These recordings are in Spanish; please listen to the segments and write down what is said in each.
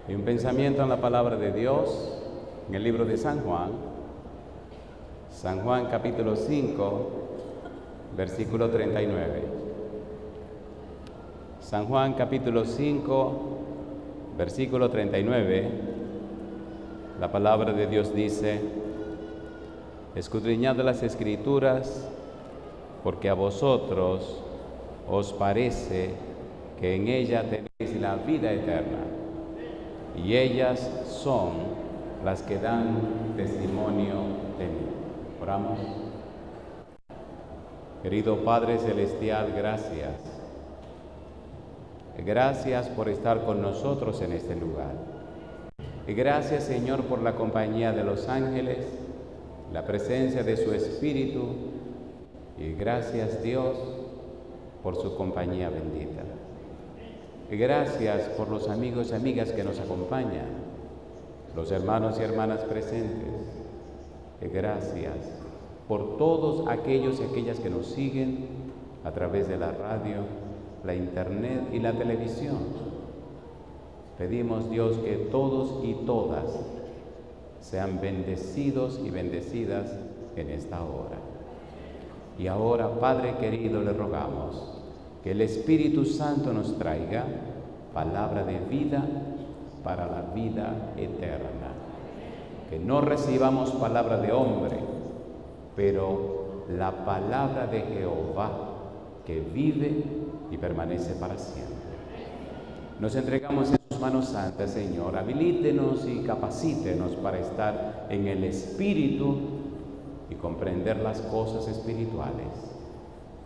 Y un pensamiento en la palabra de Dios, en el libro de San Juan capítulo 5, versículo 39. San Juan capítulo 5, versículo 39, la palabra de Dios dice: escudriñad las Escrituras, porque a vosotros os parece que en ella tenéis la vida eterna, y ellas son las que dan testimonio de mí. Oramos. Querido Padre Celestial, gracias. Gracias por estar con nosotros en este lugar. Y gracias, Señor, por la compañía de los ángeles, la presencia de su Espíritu, y gracias, Dios, por su compañía bendita. Y gracias por los amigos y amigas que nos acompañan, los hermanos y hermanas presentes. Y gracias por todos aquellos y aquellas que nos siguen a través de la radio, la internet y la televisión. Pedimos, Dios, que todos y todas sean bendecidos y bendecidas en esta hora. Y ahora, Padre querido, le rogamos que el Espíritu Santo nos traiga palabra de vida para la vida eterna. Que no recibamos palabra de hombre, pero la palabra de Jehová, que vive y permanece para siempre. Nos entregamos en sus manos santas, Señor. Habilítenos y capacítenos para estar en el Espíritu y comprender las cosas espirituales.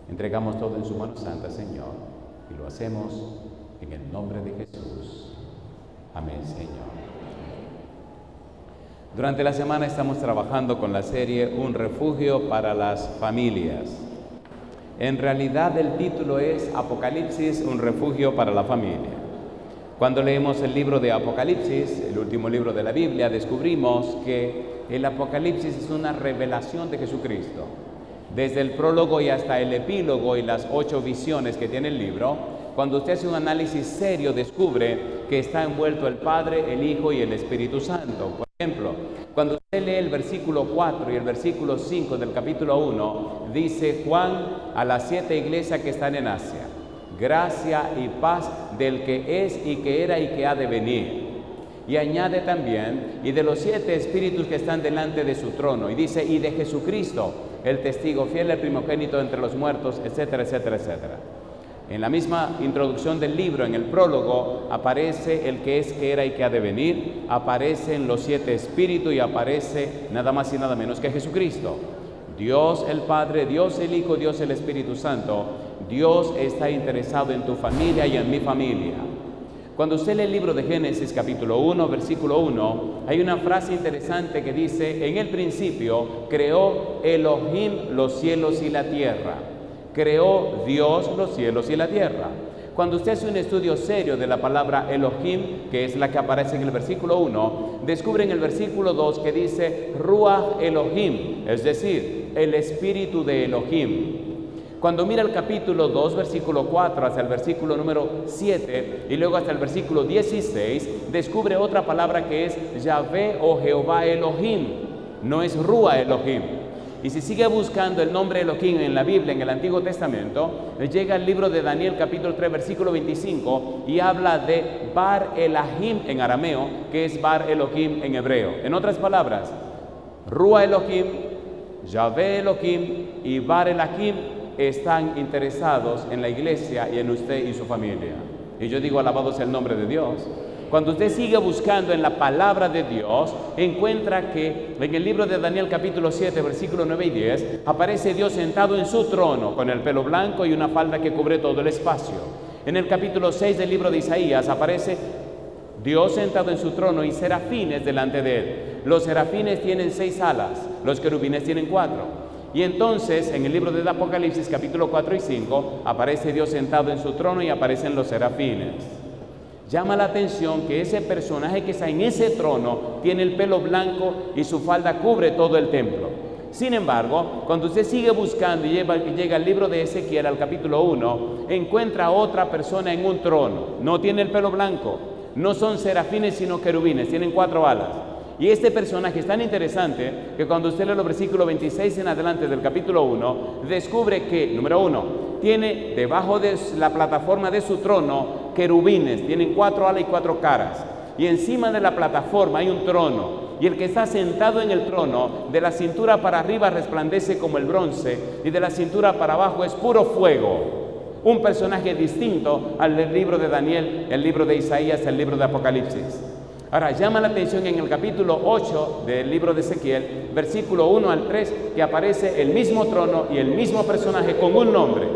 Entregamos todo en su mano santa, Señor, y lo hacemos en el nombre de Jesús. Amén, Señor. Durante la semana estamos trabajando con la serie Un refugio para las familias. En realidad el título es Apocalipsis, un refugio para la familia. Cuando leemos el libro de Apocalipsis, el último libro de la Biblia, descubrimos que el Apocalipsis es una revelación de Jesucristo. Desde el prólogo y hasta el epílogo y las 8 visiones que tiene el libro, cuando usted hace un análisis serio, descubre que está envuelto el Padre, el Hijo y el Espíritu Santo. Por ejemplo, cuando usted lee el versículo 4 y el versículo 5 del capítulo 1, dice Juan a las 7 iglesias que están en Asia: gracia y paz del que es y que era y que ha de venir. Y añade también, y de los 7 espíritus que están delante de su trono, y dice, y de Jesucristo, el testigo fiel, el primogénito entre los muertos, etcétera, etcétera, etcétera. En la misma introducción del libro, en el prólogo, aparece el que es, que era y que ha de venir, aparecen los 7 espíritus y aparece nada más y nada menos que Jesucristo. Dios el Padre, Dios el Hijo, Dios el Espíritu Santo. Dios está interesado en tu familia y en mi familia. Cuando usted lee el libro de Génesis capítulo 1, versículo 1, hay una frase interesante que dice: en el principio creó Elohim los cielos y la tierra. Creó Dios los cielos y la tierra. Cuando usted hace un estudio serio de la palabra Elohim, que es la que aparece en el versículo 1, descubre en el versículo 2 que dice Ruach Elohim, es decir, el espíritu de Elohim. Cuando mira el capítulo 2, versículo 4 hasta el versículo número 7 y luego hasta el versículo 16, descubre otra palabra que es Yahvé o Jehová Elohim, no es Ruach Elohim. Y si sigue buscando el nombre Elohim en la Biblia, en el Antiguo Testamento, llega al libro de Daniel capítulo 3 versículo 25 y habla de Bar Elahim en arameo, que es Bar Elohim en hebreo. En otras palabras, Ruach Elohim, Yahvé Elohim y Bar Elahim están interesados en la iglesia y en usted y su familia. Y yo digo, alabado sea el nombre de Dios. Cuando usted sigue buscando en la palabra de Dios, encuentra que en el libro de Daniel capítulo 7, versículos 9 y 10, aparece Dios sentado en su trono con el pelo blanco y una falda que cubre todo el espacio. En el capítulo 6 del libro de Isaías aparece Dios sentado en su trono y serafines delante de él. Los serafines tienen 6 alas, los querubines tienen 4. Y entonces en el libro de Apocalipsis capítulo 4 y 5 aparece Dios sentado en su trono y aparecen los serafines. Llama la atención que ese personaje que está en ese trono tiene el pelo blanco y su falda cubre todo el templo. Sin embargo, cuando usted sigue buscando y llega al libro de Ezequiel, al capítulo 1, encuentra a otra persona en un trono. No tiene el pelo blanco, No son serafines, sino querubines, tienen 4 alas. Y este personaje es tan interesante que cuando usted lee los versículos 26 en adelante del capítulo 1, descubre que, número 1, tiene debajo de la plataforma de su trono querubines, tienen 4 alas y 4 caras. Y encima de la plataforma hay un trono. Y el que está sentado en el trono, de la cintura para arriba resplandece como el bronce, y de la cintura para abajo es puro fuego. Un personaje distinto al del libro de Daniel, el libro de Isaías, el libro de Apocalipsis. Ahora, llama la atención en el capítulo 8 del libro de Ezequiel, versículo 1 al 3, que aparece el mismo trono y el mismo personaje con un nombre,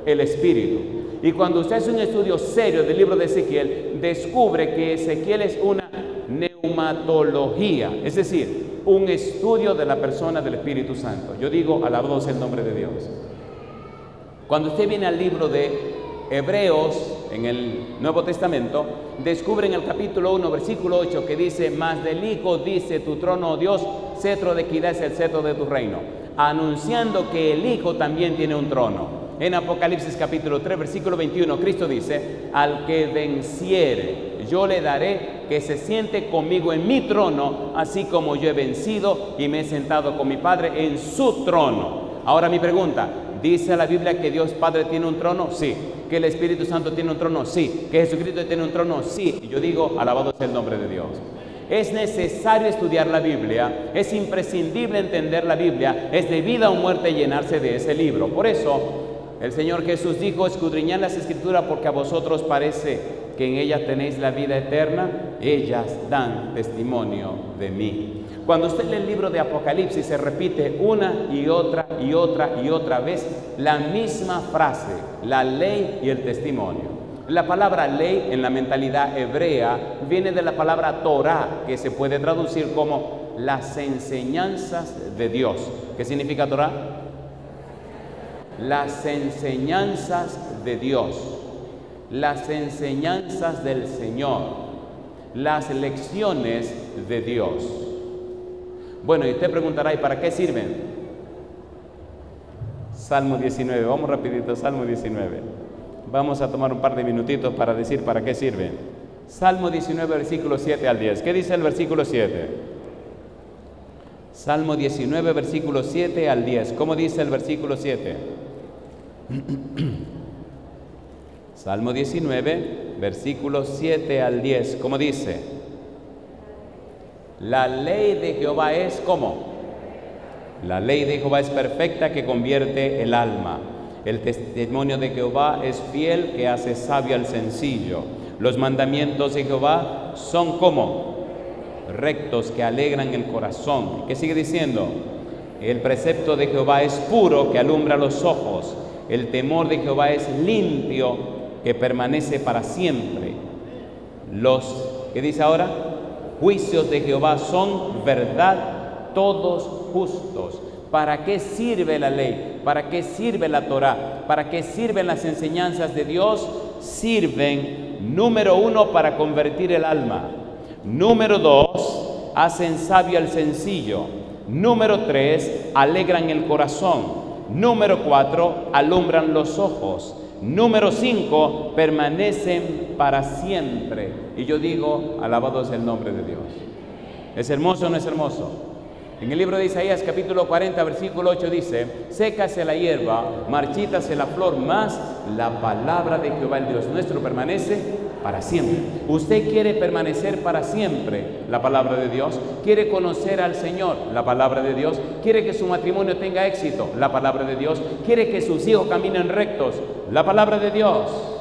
el Espíritu. Y cuando usted hace un estudio serio del libro de Ezequiel, descubre que Ezequiel es una neumatología, es decir, un estudio de la persona del Espíritu Santo. Yo digo, alabado sea el nombre de Dios. Cuando usted viene al libro de Hebreos, en el Nuevo Testamento, descubre en el capítulo 1, versículo 8, que dice: mas del Hijo dice tu trono, oh Dios, cetro de equidad es el cetro de tu reino, anunciando que el Hijo también tiene un trono. En Apocalipsis capítulo 3, versículo 21, Cristo dice: al que venciere, yo le daré que se siente conmigo en mi trono, así como yo he vencido y me he sentado con mi Padre en su trono. Ahora mi pregunta, ¿dice la Biblia que Dios Padre tiene un trono? Sí. ¿Que el Espíritu Santo tiene un trono? Sí. ¿Que Jesucristo tiene un trono? Sí. Y yo digo, alabado sea el nombre de Dios. Es necesario estudiar la Biblia, es imprescindible entender la Biblia, es de vida o muerte llenarse de ese libro. Por eso, el Señor Jesús dijo: escudriñad las Escrituras, porque a vosotros parece que en ellas tenéis la vida eterna, ellas dan testimonio de mí. Cuando usted lee el libro de Apocalipsis, se repite una y otra y otra y otra vez la misma frase: la ley y el testimonio. La palabra ley en la mentalidad hebrea viene de la palabra Torah, que se puede traducir como las enseñanzas de Dios. ¿Qué significa Torah? Las enseñanzas de Dios, las enseñanzas del Señor, las lecciones de Dios. Bueno, y usted preguntará, ¿y para qué sirven? Salmo 19, vamos rapidito, Salmo 19. Vamos a tomar un par de minutitos para decir para qué sirven. Salmo 19, versículo 7 al 10. ¿Qué dice el versículo 7? Salmo 19, versículo 7 al 10. ¿Cómo dice el versículo 7? Salmo 19, versículo 7 al 10. ¿Cómo dice? La ley de Jehová es ¿cómo? La ley de Jehová es perfecta, que convierte el alma. El testimonio de Jehová es fiel, que hace sabio al sencillo. Los mandamientos de Jehová son ¿cómo? Rectos, que alegran el corazón. ¿Qué sigue diciendo? El precepto de Jehová es puro, que alumbra los ojos. El temor de Jehová es limpio, que permanece para siempre. ¿Qué dice ahora? Juicios de Jehová son verdad, todos justos. ¿Para qué sirve la ley? ¿Para qué sirve la Torah? ¿Para qué sirven las enseñanzas de Dios? Sirven, número 1, para convertir el alma. Número 2, hacen sabio al sencillo. Número 3, alegran el corazón. Número 4, alumbran los ojos. Número 5, permanecen para siempre. Y yo digo, alabado es el nombre de Dios. ¿Es hermoso o no es hermoso? En el libro de Isaías capítulo 40, versículo 8 dice: sécase la hierba, marchítase la flor, mas la palabra de Jehová el Dios nuestro permanece para siempre. ¿Usted quiere permanecer para siempre? La palabra de Dios. ¿Quiere conocer al Señor? La palabra de Dios. ¿Quiere que su matrimonio tenga éxito? La palabra de Dios. ¿Quiere que sus hijos caminen rectos? La palabra de Dios.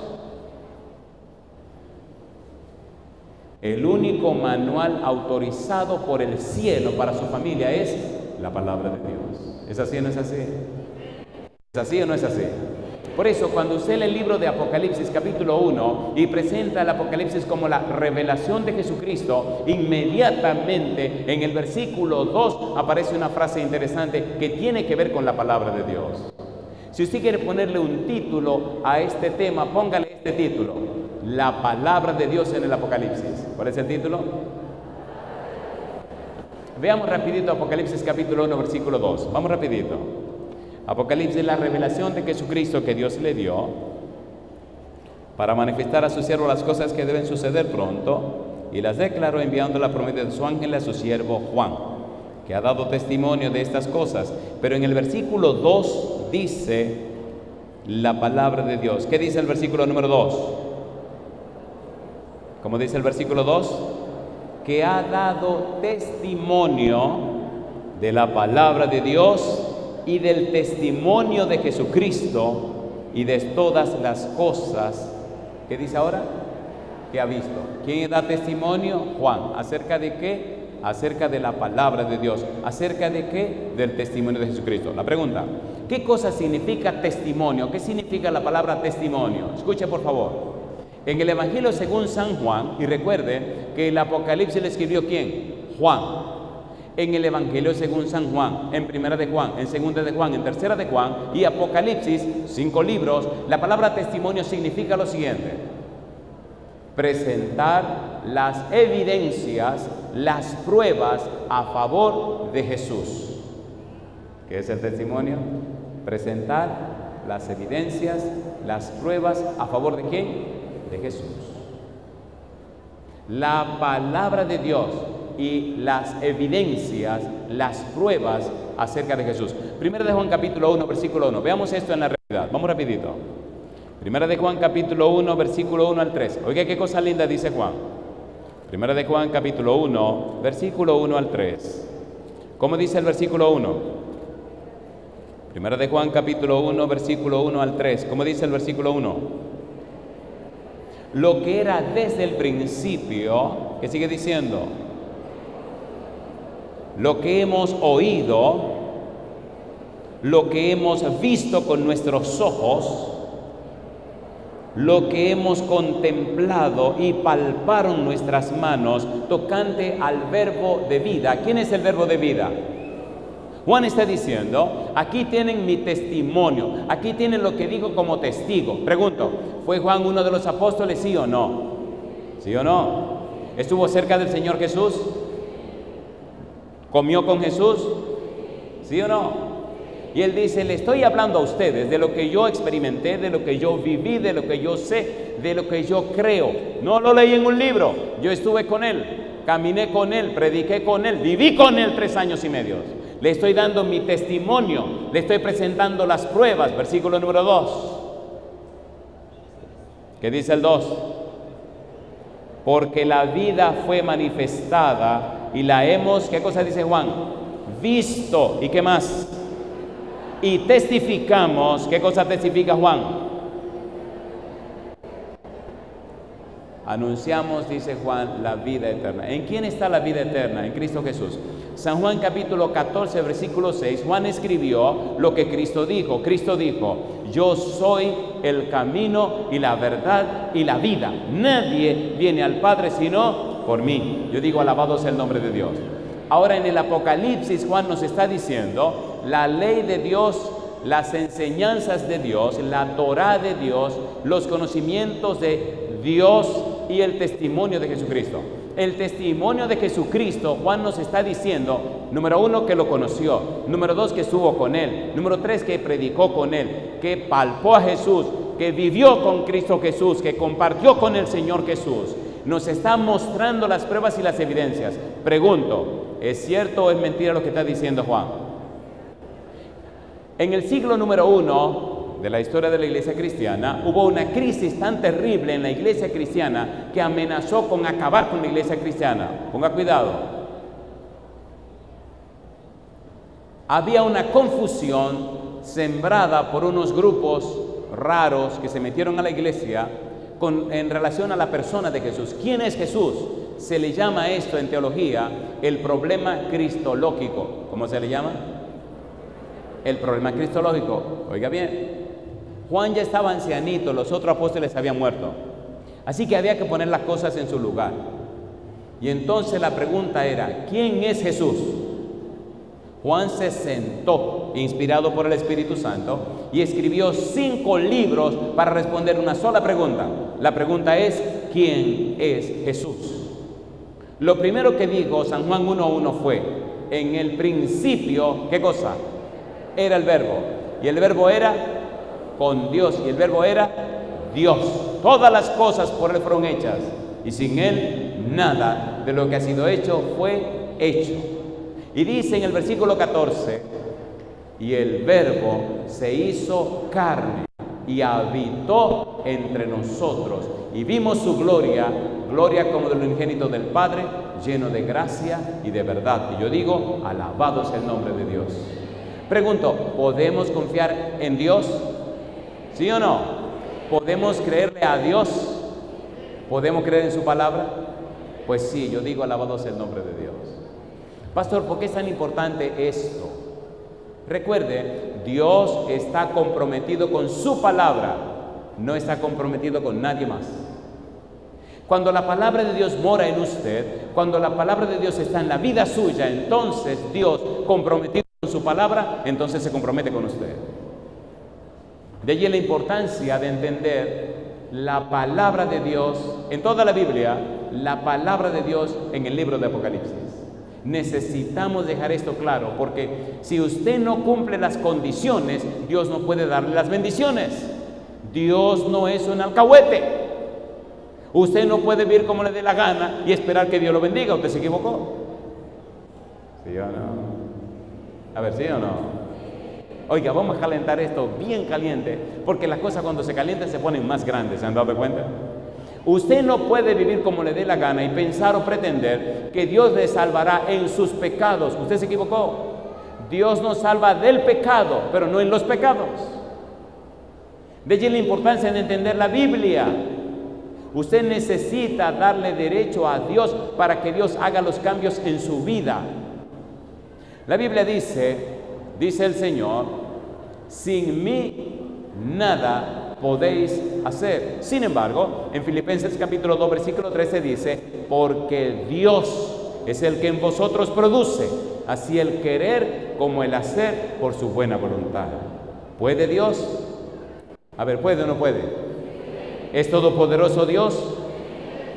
El único manual autorizado por el cielo para su familia es la palabra de Dios. ¿Es así o no es así? ¿Es así o no es así? Por eso, cuando usted lee el libro de Apocalipsis capítulo 1 y presenta el Apocalipsis como la revelación de Jesucristo, inmediatamente en el versículo 2 aparece una frase interesante que tiene que ver con la palabra de Dios. Si usted quiere ponerle un título a este tema, póngale este título: la palabra de Dios en el Apocalipsis. ¿Cuál es el título? Veamos rapidito Apocalipsis capítulo 1, versículo 2. Vamos rapidito. Apocalipsis, la revelación de Jesucristo que Dios le dio. para manifestar a su siervo las cosas que deben suceder pronto, y las declaró enviándola por medio de su ángel a su siervo Juan, que ha dado testimonio de estas cosas. Pero en el versículo 2 dice la palabra de Dios. ¿Qué dice el versículo número 2? ¿Cómo dice el versículo 2? Que ha dado testimonio de la palabra de Dios y del testimonio de Jesucristo y de todas las cosas. ¿Qué dice ahora? ¿Qué ha visto? ¿Quién da testimonio? Juan. ¿Acerca de qué? Acerca de la palabra de Dios. ¿Acerca de qué? Del testimonio de Jesucristo. La pregunta: ¿qué cosa significa testimonio? ¿Qué significa la palabra testimonio? Escuche por favor. En el Evangelio según San Juan, y recuerde que el Apocalipsis le escribió ¿quién? Juan. En el Evangelio según San Juan, en Primera de Juan, en Segunda de Juan, en Tercera de Juan y Apocalipsis, 5 libros, la palabra testimonio significa lo siguiente: presentar las evidencias, las pruebas a favor de Jesús. ¿Qué es el testimonio? Presentar las evidencias, las pruebas a favor de ¿quién? De Jesús. La palabra de Dios y las evidencias, las pruebas acerca de Jesús. Primera de Juan capítulo 1, versículo 1. Veamos esto en la realidad. Vamos rapidito. Primera de Juan capítulo 1, versículo 1 al 3. Oiga qué cosa linda dice Juan. Primera de Juan capítulo 1, versículo 1 al 3. ¿Cómo dice el versículo 1? Primera de Juan capítulo 1, versículo 1 al 3. ¿Cómo dice el versículo 1? Lo que era desde el principio, ¿qué sigue diciendo? Lo que hemos oído, lo que hemos visto con nuestros ojos, lo que hemos contemplado y palparon nuestras manos tocante al verbo de vida. ¿Quién es el verbo de vida? Juan está diciendo: aquí tienen mi testimonio, aquí tienen lo que digo como testigo. Pregunto, ¿fue Juan uno de los apóstoles, sí o no? ¿Sí o no? ¿Estuvo cerca del Señor Jesús? ¿Comió con Jesús? ¿Sí o no? Y él dice: le estoy hablando a ustedes de lo que yo experimenté, de lo que yo viví, de lo que yo sé, de lo que yo creo. No lo leí en un libro, yo estuve con él, caminé con él, prediqué con él, viví con él 3 años y medio. Le estoy dando mi testimonio, le estoy presentando las pruebas. Versículo número 2. ¿Qué dice el 2? Porque la vida fue manifestada y la hemos, ¿qué cosa dice Juan? Visto. ¿Y qué más? Y testificamos. ¿Qué cosa testifica Juan? Anunciamos, dice Juan, la vida eterna. ¿En quién está la vida eterna? En Cristo Jesús. San Juan capítulo 14, versículo 6, Juan escribió lo que Cristo dijo. Cristo dijo: yo soy el camino y la verdad y la vida. Nadie viene al Padre sino por mí. Yo digo: alabado sea el nombre de Dios. Ahora en el Apocalipsis Juan nos está diciendo la ley de Dios, las enseñanzas de Dios, la Torá de Dios, los conocimientos de Dios y el testimonio de Jesucristo. El testimonio de Jesucristo, Juan nos está diciendo, número 1, que lo conoció, número 2, que estuvo con él, número 3, que predicó con él, que palpó a Jesús, que vivió con Cristo Jesús, que compartió con el Señor Jesús. Nos está mostrando las pruebas y las evidencias. Pregunto, ¿es cierto o es mentira lo que está diciendo Juan? En el siglo número 1 de la historia de la iglesia cristiana, hubo una crisis tan terrible en la iglesia cristiana que amenazó con acabar con la iglesia cristiana. Ponga cuidado. Había una confusión sembrada por unos grupos raros que se metieron a la iglesia en relación a la persona de Jesús. ¿Quién es Jesús? Se le llama esto en teología el problema cristológico. ¿Cómo se le llama? El problema cristológico. Oiga bien. Juan ya estaba ancianito, los otros apóstoles habían muerto. Así que había que poner las cosas en su lugar. Y entonces la pregunta era: ¿quién es Jesús? Juan se sentó, inspirado por el Espíritu Santo, y escribió 5 libros para responder una sola pregunta. La pregunta es: ¿quién es Jesús? Lo primero que dijo San Juan 1:1 fue: en el principio, ¿qué cosa? Era el verbo. Y el verbo era con Dios, y el verbo era Dios. Todas las cosas por Él fueron hechas, y sin Él nada de lo que ha sido hecho fue hecho. Y dice en el versículo 14, y el Verbo se hizo carne y habitó entre nosotros, y vimos su gloria, gloria como del unigénito del Padre, lleno de gracia y de verdad. Y yo digo, alabado es el nombre de Dios. Pregunto, ¿podemos confiar en Dios? ¿Sí o no? ¿Podemos creerle a Dios? ¿Podemos creer en su palabra? Pues sí, yo digo, alabado es el nombre de Dios. Pastor, ¿por qué es tan importante esto? Recuerde, Dios está comprometido con su palabra, no está comprometido con nadie más. Cuando la palabra de Dios mora en usted, cuando la palabra de Dios está en la vida suya, entonces Dios, comprometido con su palabra, entonces se compromete con usted. De allí la importancia de entender la palabra de Dios en toda la Biblia, la palabra de Dios en el libro de Apocalipsis. Necesitamos dejar esto claro, porque si usted no cumple las condiciones, Dios no puede darle las bendiciones. Dios no es un alcahuete. Usted no puede vivir como le dé la gana y esperar que Dios lo bendiga. ¿Usted se equivocó? ¿Sí o no? A ver, ¿sí o no? Oiga, vamos a calentar esto bien caliente, porque las cosas cuando se calientan se ponen más grandes. ¿Se han dado cuenta? Usted no puede vivir como le dé la gana y pensar o pretender que Dios le salvará en sus pecados. Usted se equivocó. Dios nos salva del pecado, pero no en los pecados. De allí la importancia de entender la Biblia. Usted necesita darle derecho a Dios para que Dios haga los cambios en su vida. La Biblia dice el Señor, sin mí nada podéis hacer. Sin embargo, en Filipenses capítulo 2, versículo 13 dice, porque Dios es el que en vosotros produce, así el querer como el hacer por su buena voluntad. ¿Puede Dios? A ver, ¿puede o no puede? ¿Es todopoderoso Dios?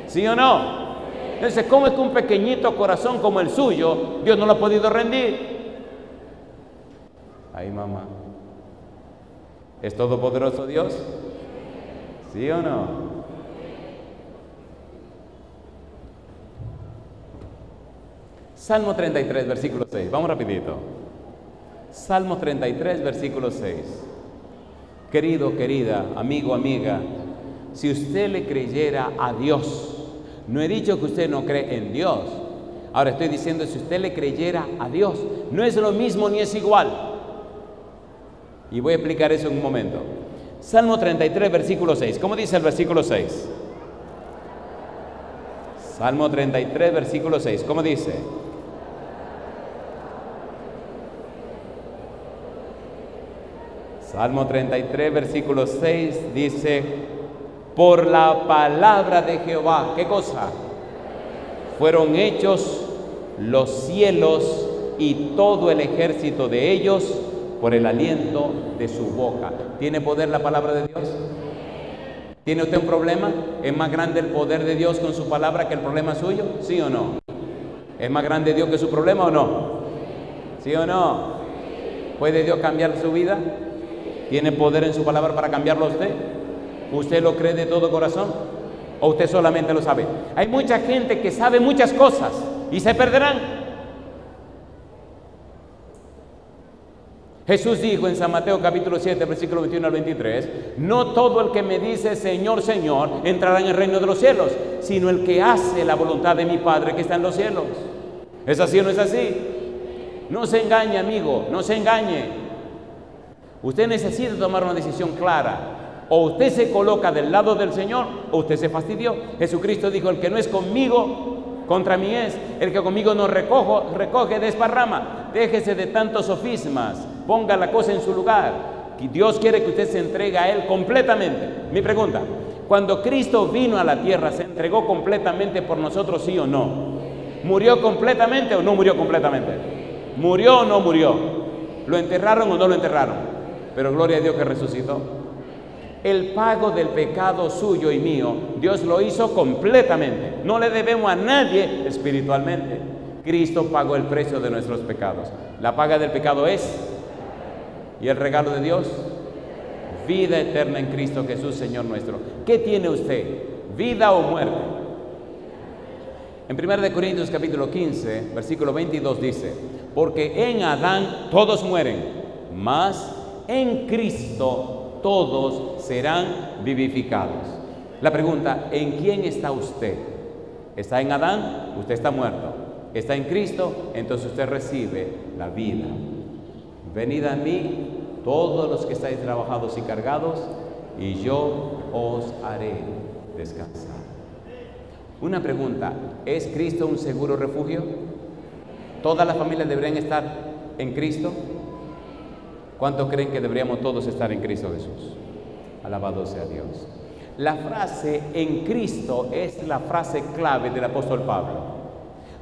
¿Sí o no? Entonces, ¿cómo es que un pequeñito corazón como el suyo, Dios no lo ha podido rendir? Ay, mamá. ¿Es todopoderoso Dios? ¿Sí o no? Salmo 33, versículo 6. Vamos rapidito. Salmo 33, versículo 6. Querido, querida, amigo, amiga, si usted le creyera a Dios, no he dicho que usted no cree en Dios. Ahora estoy diciendo, si usted le creyera a Dios, no es lo mismo ni es igual. Y voy a explicar eso en un momento. Salmo 33, versículo 6. ¿Cómo dice el versículo 6? Salmo 33, versículo 6. ¿Cómo dice? Salmo 33, versículo 6 dice, por la palabra de Jehová, ¿qué cosa? Fueron hechos los cielos y todo el ejército de ellos por el aliento de su boca. ¿Tiene poder la palabra de Dios? ¿Tiene usted un problema? ¿Es más grande el poder de Dios con su palabra que el problema suyo? ¿Sí o no? ¿Es más grande Dios que su problema o no? ¿Sí o no? ¿Puede Dios cambiar su vida? ¿Tiene poder en su palabra para cambiarlo a usted? ¿Usted lo cree de todo corazón? ¿O usted solamente lo sabe? Hay mucha gente que sabe muchas cosas y se perderán. Jesús dijo en San Mateo capítulo 7, versículo 21 al 23, no todo el que me dice Señor, Señor, entrará en el reino de los cielos, sino el que hace la voluntad de mi Padre que está en los cielos. ¿Es así o no es así? No se engañe, amigo, no se engañe. Usted necesita tomar una decisión clara. O usted se coloca del lado del Señor o usted se fastidió. Jesucristo dijo, el que no es conmigo, contra mí es. El que conmigo no recoge, desparrama. Déjese de tantos sofismas. Ponga la cosa en su lugar. Dios quiere que usted se entregue a Él completamente. Mi pregunta, cuando Cristo vino a la tierra, ¿se entregó completamente por nosotros, sí o no? ¿Murió completamente o no murió completamente? ¿Murió o no murió? ¿Lo enterraron o no lo enterraron? Pero gloria a Dios que resucitó. El pago del pecado suyo y mío, Dios lo hizo completamente. No le debemos a nadie espiritualmente. Cristo pagó el precio de nuestros pecados. La paga del pecado es, y el regalo de Dios, vida eterna en Cristo Jesús, Señor nuestro. ¿Qué tiene usted? ¿Vida o muerte? En 1 Corintios capítulo 15, versículo 22 dice: porque en Adán todos mueren, mas en Cristo todos serán vivificados. La pregunta: ¿en quién está usted? ¿Está en Adán? Usted está muerto. ¿Está en Cristo? Entonces usted recibe la vida. Venid a mí todos los que estáis trabajados y cargados, y yo os haré descansar. Una pregunta: ¿es Cristo un seguro refugio? ¿Todas las familias deberían estar en Cristo? ¿Cuántos creen que deberíamos todos estar en Cristo Jesús? Alabado sea Dios. La frase en Cristo es la frase clave del apóstol Pablo.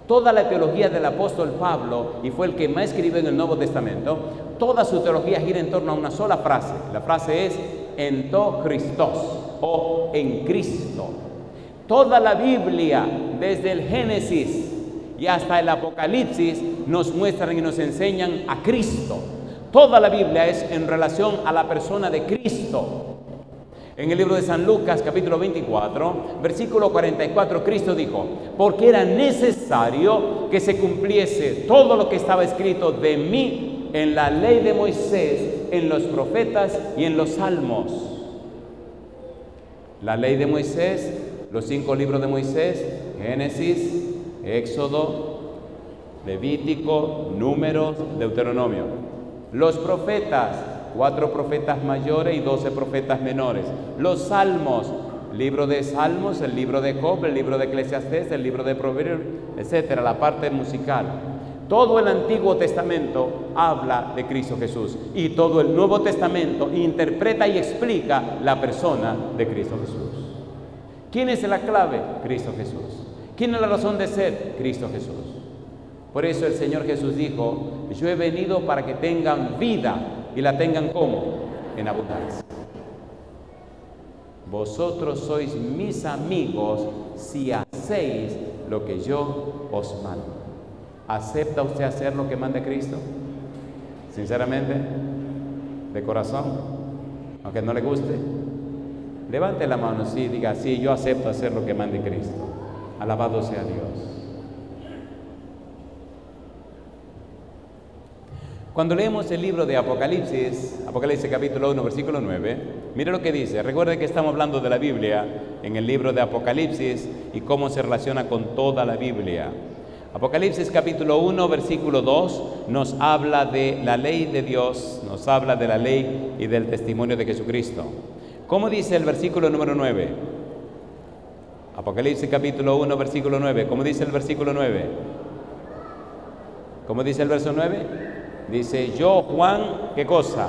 Toda la teología del apóstol Pablo, y fue el que más escribió en el Nuevo Testamento, toda su teología gira en torno a una sola frase. La frase es en to Christos, o en Cristo. Toda la Biblia, desde el Génesis y hasta el Apocalipsis, nos muestran y nos enseñan a Cristo. Toda la Biblia es en relación a la persona de Cristo. En el libro de San Lucas, capítulo 24, versículo 44, Cristo dijo: porque era necesario que se cumpliese todo lo que estaba escrito de mí en la ley de Moisés, en los profetas y en los salmos. La ley de Moisés, los 5 libros de Moisés: Génesis, Éxodo, Levítico, Números, Deuteronomio. Los profetas: 4 profetas mayores y 12 profetas menores. Los salmos: libro de Salmos, el libro de Job, el libro de Eclesiastés, el libro de Proverbios, etcétera, la parte musical. Todo el Antiguo Testamento habla de Cristo Jesús, y todo el Nuevo Testamento interpreta y explica la persona de Cristo Jesús. ¿Quién es la clave? Cristo Jesús. ¿Quién es la razón de ser? Cristo Jesús. Por eso el Señor Jesús dijo: yo he venido para que tengan vida, y la tengan ¿cómo? En abundancia. Vosotros sois mis amigos si hacéis lo que yo os mando. ¿Acepta usted hacer lo que manda Cristo? Sinceramente, de corazón, aunque no le guste. Levante la mano, sí, diga: sí, yo acepto hacer lo que mande Cristo. Alabado sea Dios. Cuando leemos el libro de Apocalipsis, Apocalipsis capítulo 1, versículo 9, mire lo que dice. Recuerde que estamos hablando de la Biblia en el libro de Apocalipsis y cómo se relaciona con toda la Biblia. Apocalipsis capítulo 1, versículo 2 nos habla de la ley de Dios, nos habla de la ley y del testimonio de Jesucristo. ¿Cómo dice el versículo número 9? Apocalipsis capítulo 1, versículo 9. ¿Cómo dice el versículo 9? ¿Cómo dice el verso 9? Dice: yo, Juan, ¿qué cosa?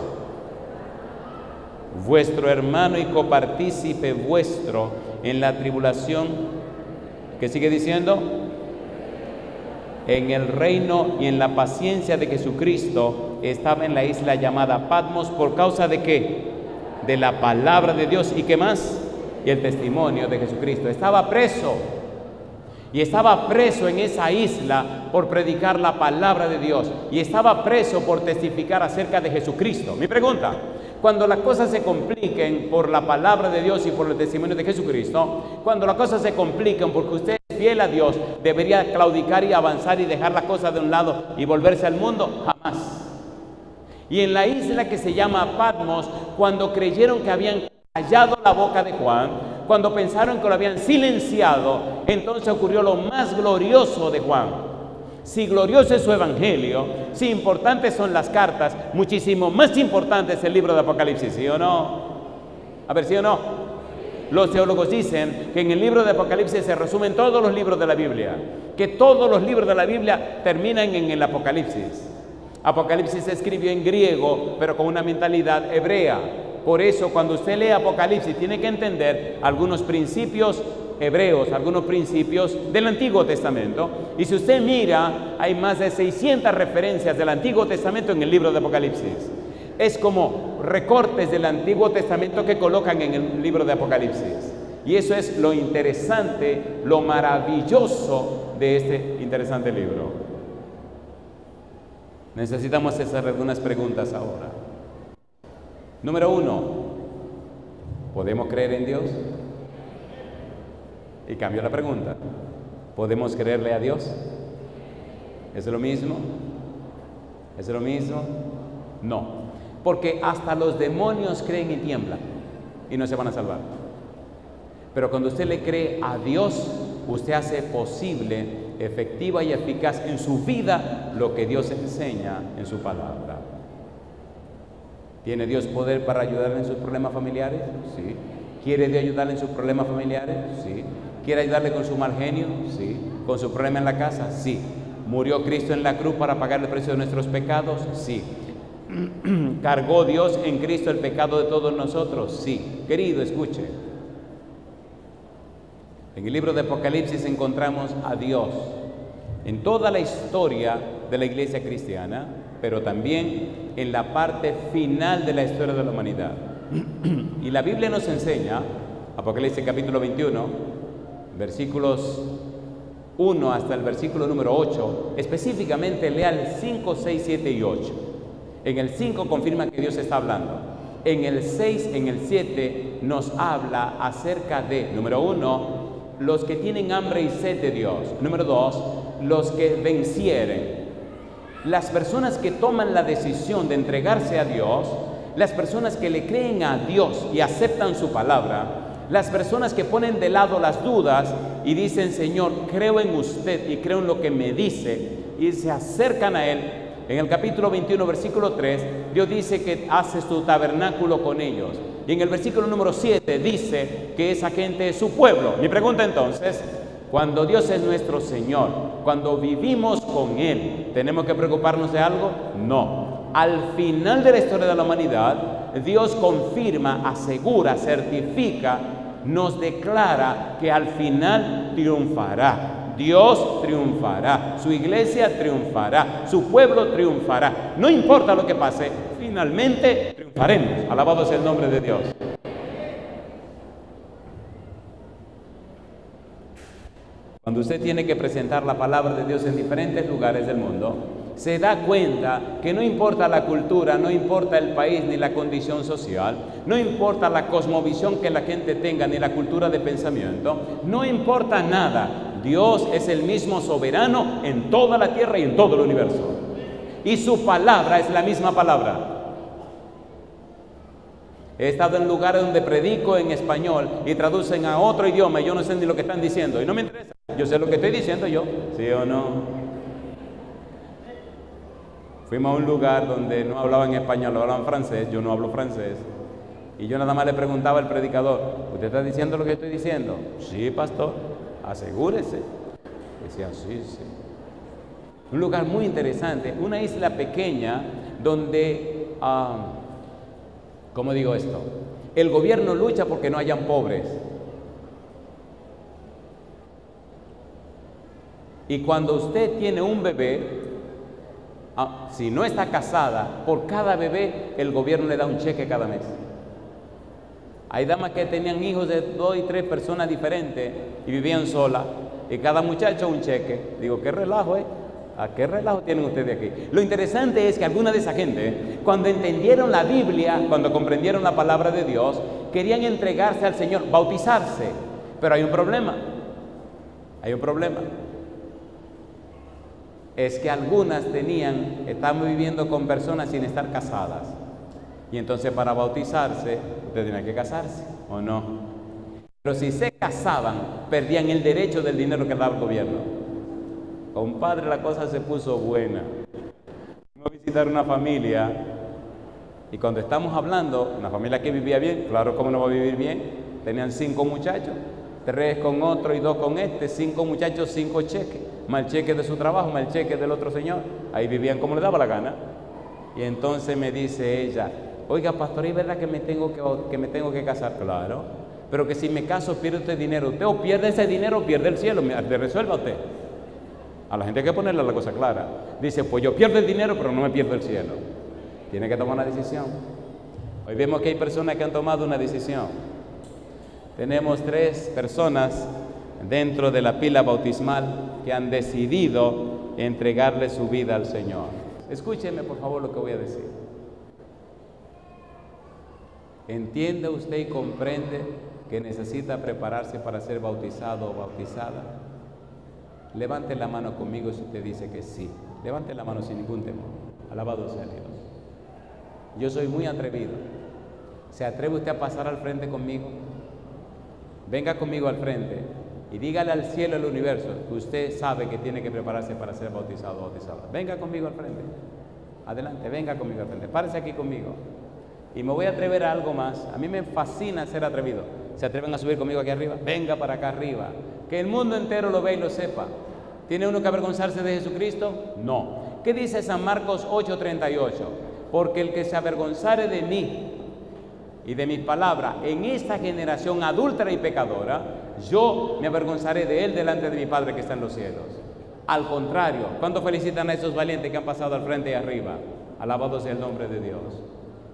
Vuestro hermano y copartícipe vuestro en la tribulación. ¿Qué sigue diciendo? En el reino y en la paciencia de Jesucristo, estaba en la isla llamada Patmos. ¿Por causa de qué? De la palabra de Dios. ¿Y qué más? Y el testimonio de Jesucristo. Estaba preso. Y estaba preso en esa isla por predicar la palabra de Dios. Y estaba preso por testificar acerca de Jesucristo. Mi pregunta: cuando las cosas se compliquen por la palabra de Dios y por el testimonio de Jesucristo, cuando las cosas se compliquen porque usted es fiel a Dios, ¿debería claudicar y avanzar y dejar las cosas de un lado y volverse al mundo? Jamás. Y en la isla que se llama Patmos, cuando creyeron que habían callado la boca de Juan, cuando pensaron que lo habían silenciado, entonces ocurrió lo más glorioso de Juan. Si glorioso es su evangelio, si importantes son las cartas, muchísimo más importante es el libro de Apocalipsis, ¿sí o no? A ver, ¿sí o no? Los teólogos dicen que en el libro de Apocalipsis se resumen todos los libros de la Biblia, que todos los libros de la Biblia terminan en el Apocalipsis. Apocalipsis se escribió en griego, pero con una mentalidad hebrea. Por eso, cuando usted lee Apocalipsis, tiene que entender algunos principios hebreos, algunos principios del Antiguo Testamento. Y si usted mira, hay más de 600 referencias del Antiguo Testamento en el libro de Apocalipsis. Es como recortes del Antiguo Testamento que colocan en el libro de Apocalipsis. Y eso es lo interesante, lo maravilloso de este interesante libro. Necesitamos hacer algunas preguntas ahora. Número 1, ¿Podemos creer en Dios? Y cambio la pregunta. ¿Podemos creerle a Dios? ¿Es lo mismo? ¿Es lo mismo? No. Porque hasta los demonios creen y tiemblan y no se van a salvar. Pero cuando usted le cree a Dios, usted hace posible, efectiva y eficaz en su vida lo que Dios enseña en su palabra. ¿Tiene Dios poder para ayudarle en sus problemas familiares? Sí. ¿Quiere Dios ayudarle en sus problemas familiares? Sí. ¿Quiere ayudarle con su mal genio? Sí. ¿Con su problema en la casa? Sí. ¿Murió Cristo en la cruz para pagar el precio de nuestros pecados? Sí. ¿Cargó Dios en Cristo el pecado de todos nosotros? Sí. Querido, escuche. En el libro de Apocalipsis encontramos a Dios en toda la historia de la iglesia cristiana, pero también en la parte final de la historia de la humanidad. Y la Biblia nos enseña, Apocalipsis capítulo 21, versículos 1 hasta el versículo número 8, específicamente lea el 5, 6, 7 y 8. En el 5 confirma que Dios está hablando. En el 6, en el 7 nos habla acerca de, número 1, los que tienen hambre y sed de Dios. Número 2, los que vencieren. Las personas que toman la decisión de entregarse a Dios, las personas que le creen a Dios y aceptan su palabra, las personas que ponen de lado las dudas y dicen, Señor, creo en usted y creo en lo que me dice, y se acercan a Él. En el capítulo 21, versículo 3, Dios dice que hace su tabernáculo con ellos. Y en el versículo número 7 dice que esa gente es su pueblo. Mi pregunta entonces, cuando Dios es nuestro Señor, cuando vivimos con Él, ¿tenemos que preocuparnos de algo? No. Al final de la historia de la humanidad, Dios confirma, asegura, certifica, nos declara que al final triunfará. Dios triunfará, su iglesia triunfará, su pueblo triunfará. No importa lo que pase, finalmente triunfaremos. Alabado sea el nombre de Dios. Cuando usted tiene que presentar la palabra de Dios en diferentes lugares del mundo, se da cuenta que no importa la cultura, no importa el país ni la condición social, no importa la cosmovisión que la gente tenga ni la cultura de pensamiento, no importa nada. Dios es el mismo soberano en toda la tierra y en todo el universo. Y su palabra es la misma palabra. He estado en lugares donde predico en español y traducen a otro idioma y yo no sé ni lo que están diciendo y no me interesa. Yo sé lo que estoy diciendo yo, ¿sí o no? Fuimos a un lugar donde no hablaban español, hablaban francés, yo no hablo francés. Y yo nada más le preguntaba al predicador, ¿usted está diciendo lo que estoy diciendo? Sí, pastor, asegúrese. Decía, sí, sí. Un lugar muy interesante, una isla pequeña donde, ¿cómo digo esto? El gobierno lucha porque no hayan pobres. Y cuando usted tiene un bebé, si no está casada, por cada bebé el gobierno le da un cheque cada mes. Hay damas que tenían hijos de 2 y 3 personas diferentes y vivían solas, y cada muchacho un cheque. Digo, ¿qué relajo, ¿A qué relajo tienen ustedes aquí? Lo interesante es que alguna de esa gente, cuando entendieron la Biblia, cuando comprendieron la palabra de Dios, querían entregarse al Señor, bautizarse. Pero hay un problema. Hay un problema. Es que algunas estaban viviendo con personas sin estar casadas. Y entonces para bautizarse, usted tenía que casarse, ¿o no? Pero si se casaban, perdían el derecho del dinero que daba el gobierno. Compadre, la cosa se puso buena. Fuimos a visitar una familia, y cuando estamos hablando, una familia que vivía bien, claro, ¿cómo no va a vivir bien? Tenían 5 muchachos, 3 con otro y 2 con este, 5 muchachos, 5 cheques, más el cheque de su trabajo, más el cheque del otro señor. Ahí vivían como le daba la gana. Y entonces me dice ella, oiga, pastor, ¿es verdad que me tengo que casar? Claro, pero que si me caso pierde usted dinero. Usted o pierde ese dinero o pierde el cielo. Resuelva usted. A la gente hay que ponerle la cosa clara. Dice, pues yo pierdo el dinero, pero no me pierdo el cielo. Tiene que tomar una decisión. Hoy vemos que hay personas que han tomado una decisión. Tenemos 3 personas dentro de la pila bautismal que han decidido entregarle su vida al Señor. Escúchenme por favor lo que voy a decir. ¿Entiende usted y comprende que necesita prepararse para ser bautizado o bautizada? Levante la mano conmigo si usted dice que sí. Levante la mano sin ningún temor. Alabado sea Dios. Yo soy muy atrevido. ¿Se atreve usted a pasar al frente conmigo? Venga conmigo al frente y dígale al cielo y al universo que usted sabe que tiene que prepararse para ser bautizado o bautizada. Venga conmigo al frente. Adelante, venga conmigo al frente. Párese aquí conmigo. Y me voy a atrever a algo más. A mí me fascina ser atrevido. ¿Se atreven a subir conmigo aquí arriba? Venga para acá arriba. Que el mundo entero lo vea y lo sepa. ¿Tiene uno que avergonzarse de Jesucristo? No. ¿Qué dice San Marcos 8:38? Porque el que se avergonzare de mí y de mis palabras en esta generación adúltera y pecadora, yo me avergonzaré de él delante de mi Padre que está en los cielos. Al contrario, ¿cuánto felicitan a esos valientes que han pasado al frente y arriba? Alabado sea el nombre de Dios.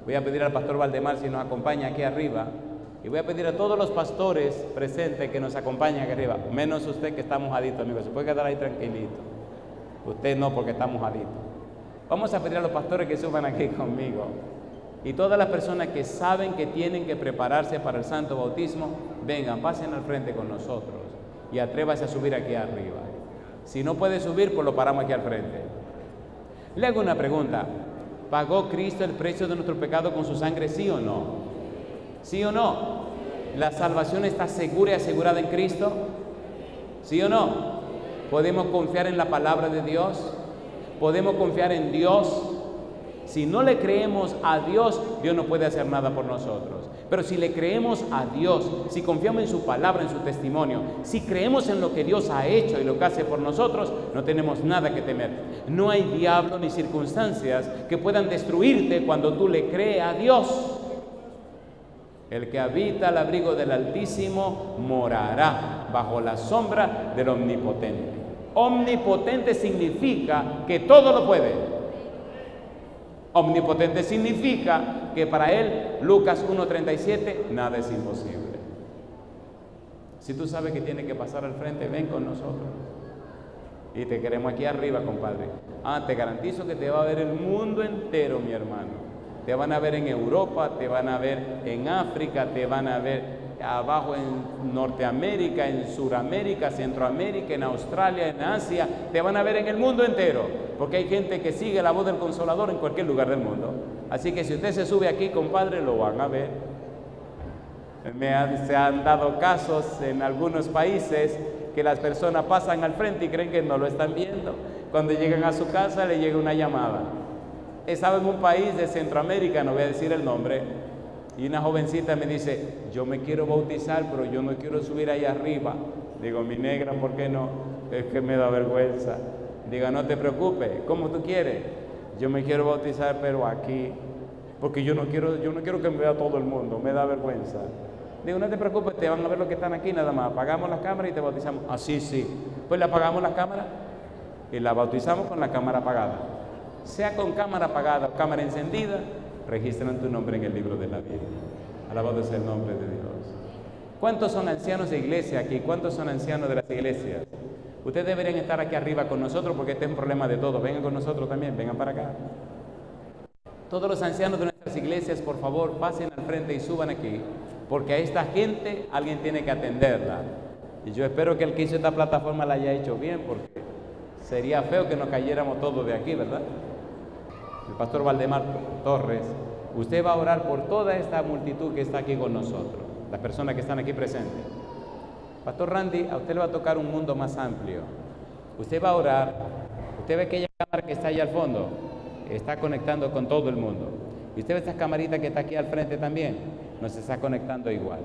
Voy a pedir al pastor Valdemar si nos acompaña aquí arriba, y voy a pedir a todos los pastores presentes que nos acompañen aquí arriba, menos usted que está mojadito, amigo, se puede quedar ahí tranquilito. Usted no, porque está mojadito. Vamos a pedir a los pastores que suban aquí conmigo. Y todas las personas que saben que tienen que prepararse para el santo bautismo, vengan, pasen al frente con nosotros y atrévase a subir aquí arriba. Si no puede subir, pues lo paramos aquí al frente. Le hago una pregunta. ¿Pagó Cristo el precio de nuestro pecado con su sangre, sí o no? ¿Sí o no? ¿La salvación está segura y asegurada en Cristo? ¿Sí o no? ¿Podemos confiar en la palabra de Dios? ¿Podemos confiar en Dios? Si no le creemos a Dios, Dios no puede hacer nada por nosotros. Pero si le creemos a Dios, si confiamos en su palabra, en su testimonio, si creemos en lo que Dios ha hecho y lo que hace por nosotros, no tenemos nada que temer. No hay diablo ni circunstancias que puedan destruirte cuando tú le crees a Dios. El que habita al abrigo del Altísimo morará bajo la sombra del Omnipotente. Omnipotente significa que todo lo puede. Omnipotente significa que para él, Lucas 1:37, nada es imposible. Si tú sabes que tienes que pasar al frente, ven con nosotros. Y te queremos aquí arriba, compadre. Te garantizo que te va a ver el mundo entero, mi hermano. Te van a ver en Europa, te van a ver en África, te van a ver abajo en Norteamérica, en Suramérica, Centroamérica, en Australia, en Asia. Te van a ver en el mundo entero, porque hay gente que sigue la voz del Consolador en cualquier lugar del mundo. Así que si usted se sube aquí, compadre, lo van a ver. Se han dado casos en algunos países que las personas pasan al frente y creen que no lo están viendo. Cuando llegan a su casa le llega una llamada. Estaba en un país de Centroamérica, no voy a decir el nombre, y una jovencita me dice, yo me quiero bautizar, pero yo no quiero subir ahí arriba. Digo, mi negra, ¿por qué no? Es que me da vergüenza. Diga, no te preocupes, ¿cómo tú quieres? Yo me quiero bautizar, pero aquí, porque yo no quiero que me vea todo el mundo, me da vergüenza. Digo, no te preocupes, te van a ver los que están aquí nada más. Apagamos las cámaras y te bautizamos. Sí. Pues le apagamos las cámaras y la bautizamos con la cámara apagada. Sea con cámara apagada o cámara encendida, registran tu nombre en el libro de la vida. Alabado sea el nombre de Dios. ¿Cuántos son ancianos de iglesia aquí? ¿Cuántos son ancianos de las iglesias? Ustedes deberían estar aquí arriba con nosotros porque este es un problema de todos. Vengan con nosotros también, vengan para acá. Todos los ancianos de nuestras iglesias, por favor, pasen al frente y suban aquí, porque a esta gente alguien tiene que atenderla. Y yo espero que el que hizo esta plataforma la haya hecho bien, porque sería feo que nos cayéramos todos de aquí, ¿verdad? El pastor Valdemar Torres, usted va a orar por toda esta multitud que está aquí con nosotros, las personas que están aquí presentes. Pastor Randy, a usted le va a tocar un mundo más amplio. Usted va a orar, usted ve aquella cámara que está allá al fondo, está conectando con todo el mundo. Y usted ve esta camarita que está aquí al frente también, nos está conectando igual.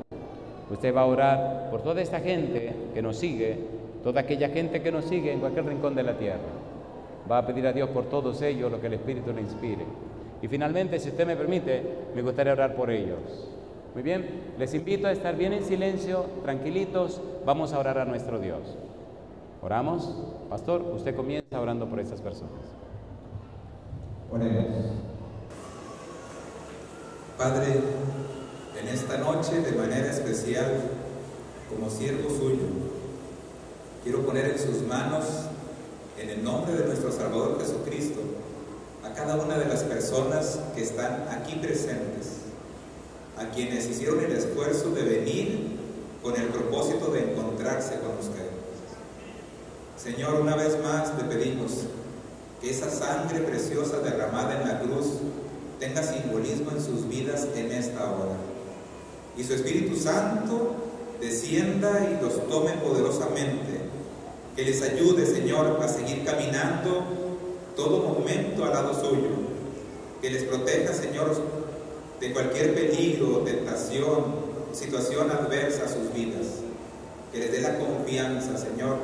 Usted va a orar por toda esta gente que nos sigue, toda aquella gente que nos sigue en cualquier rincón de la tierra. Va a pedir a Dios por todos ellos lo que el Espíritu le inspire. Y finalmente, si usted me permite, me gustaría orar por ellos. Muy bien, les invito a estar bien en silencio, tranquilitos. Vamos a orar a nuestro Dios. ¿Oramos? Pastor, usted comienza orando por estas personas. Oremos. Padre, en esta noche, de manera especial, como siervo suyo, quiero poner en sus manos, en el nombre de nuestro Salvador Jesucristo, a cada una de las personas que están aquí presentes, a quienes hicieron el esfuerzo de venir con el propósito de encontrarse con usted. Señor, una vez más le pedimos que esa sangre preciosa derramada en la cruz tenga simbolismo en sus vidas en esta hora. Y su Espíritu Santo descienda y los tome poderosamente. Que les ayude, Señor, a seguir caminando todo momento al lado suyo. Que les proteja, Señor, de cualquier peligro, tentación, situación adversa a sus vidas. Que les dé la confianza, Señor,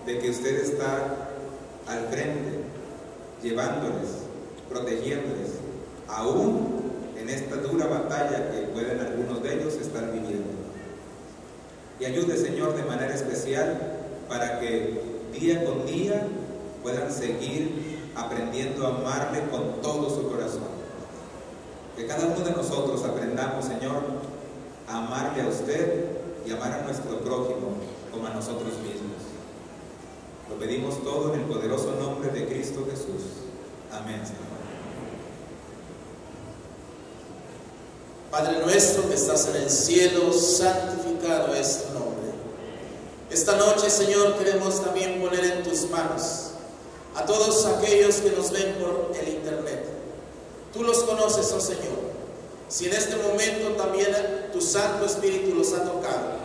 de que usted está al frente, llevándoles, protegiéndoles, aún en esta dura batalla que pueden algunos de ellos estar viviendo. Y ayude, Señor, de manera especial para que día con día puedan seguir aprendiendo a amarle con todo su corazón. Que cada uno de nosotros aprendamos, Señor, a amarle a usted y amar a nuestro prójimo como a nosotros mismos. Lo pedimos todo en el poderoso nombre de Cristo Jesús. Amén, Señor. Padre nuestro que estás en el cielo, santificado es tu nombre. Esta noche, Señor, queremos también poner en tus manos a todos aquellos que nos ven por el internet. Tú los conoces, oh Señor. Si en este momento también tu Santo Espíritu los ha tocado,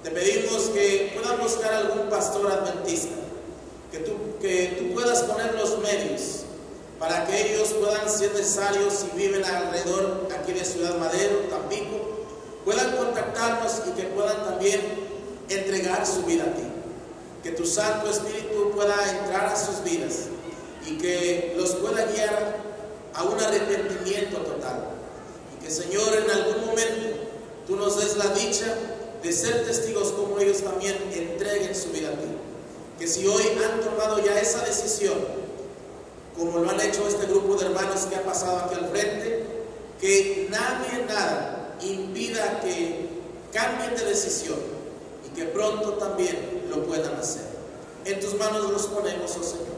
te pedimos que puedan buscar algún pastor adventista, que tú puedas poner los medios para que ellos puedan, si es necesario, si viven alrededor aquí de Ciudad Madero, Tampico, puedan contactarnos y que puedan también entregar su vida a ti. Que tu Santo Espíritu pueda entrar a sus vidas y que los pueda guiar a un arrepentimiento total. Y que, Señor, en algún momento tú nos des la dicha de ser testigos como ellos también entreguen su vida a ti. Que si hoy han tomado ya esa decisión, como lo han hecho este grupo de hermanos que ha pasado aquí al frente, que nadie, nada impida que cambien de decisión y que pronto también lo puedan hacer. En tus manos los ponemos, oh Señor.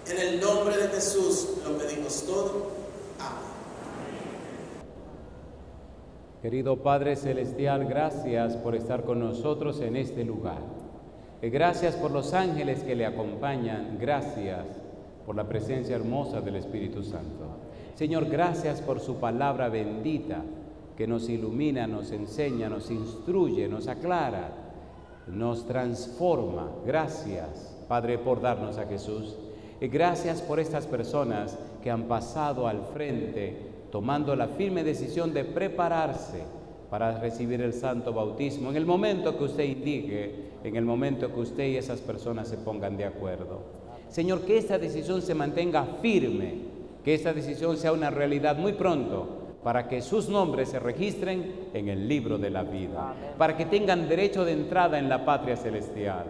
En el nombre de Jesús lo pedimos todo. Amén. Querido Padre Celestial, gracias por estar con nosotros en este lugar. Gracias por los ángeles que le acompañan. Gracias por la presencia hermosa del Espíritu Santo. Señor, gracias por su palabra bendita que nos ilumina, nos enseña, nos instruye, nos aclara, nos transforma. Gracias, Padre, por darnos a Jesús. Y gracias por estas personas que han pasado al frente, tomando la firme decisión de prepararse para recibir el santo bautismo en el momento que usted indique, en el momento que usted y esas personas se pongan de acuerdo. Señor, que esta decisión se mantenga firme, que esta decisión sea una realidad muy pronto, para que sus nombres se registren en el libro de la vida. Amén. Para que tengan derecho de entrada en la patria celestial.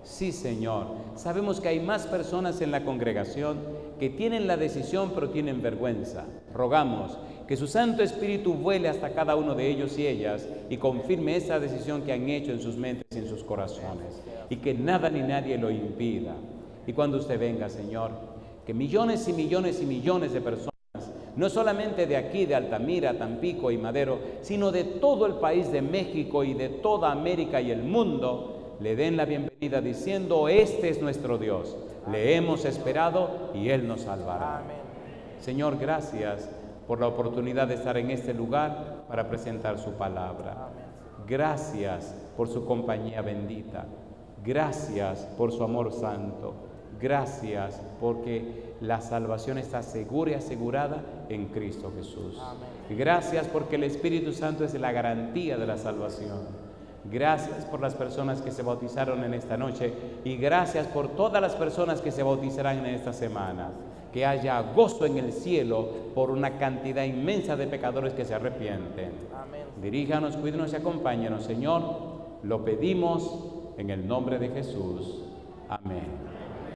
Sí, Señor, sabemos que hay más personas en la congregación que tienen la decisión pero tienen vergüenza. Rogamos que su Santo Espíritu vuele hasta cada uno de ellos y ellas y confirme esa decisión que han hecho en sus mentes y en sus corazones, y que nada ni nadie lo impida. Y cuando usted venga, Señor, que millones y millones y millones de personas, no solamente de aquí, de Altamira, Tampico y Madero, sino de todo el país de México y de toda América y el mundo, le den la bienvenida diciendo: este es nuestro Dios, le hemos esperado y Él nos salvará. Amén. Señor, gracias por la oportunidad de estar en este lugar para presentar su palabra. Gracias por su compañía bendita. Gracias por su amor santo. Gracias porque la salvación está segura y asegurada en Cristo Jesús. Amén. Gracias porque el Espíritu Santo es la garantía de la salvación. Gracias por las personas que se bautizaron en esta noche y gracias por todas las personas que se bautizarán en esta semana. Que haya gozo en el cielo por una cantidad inmensa de pecadores que se arrepienten. Amén. Diríjanos, cuídenos y acompáñenos, Señor. Lo pedimos en el nombre de Jesús. Amén.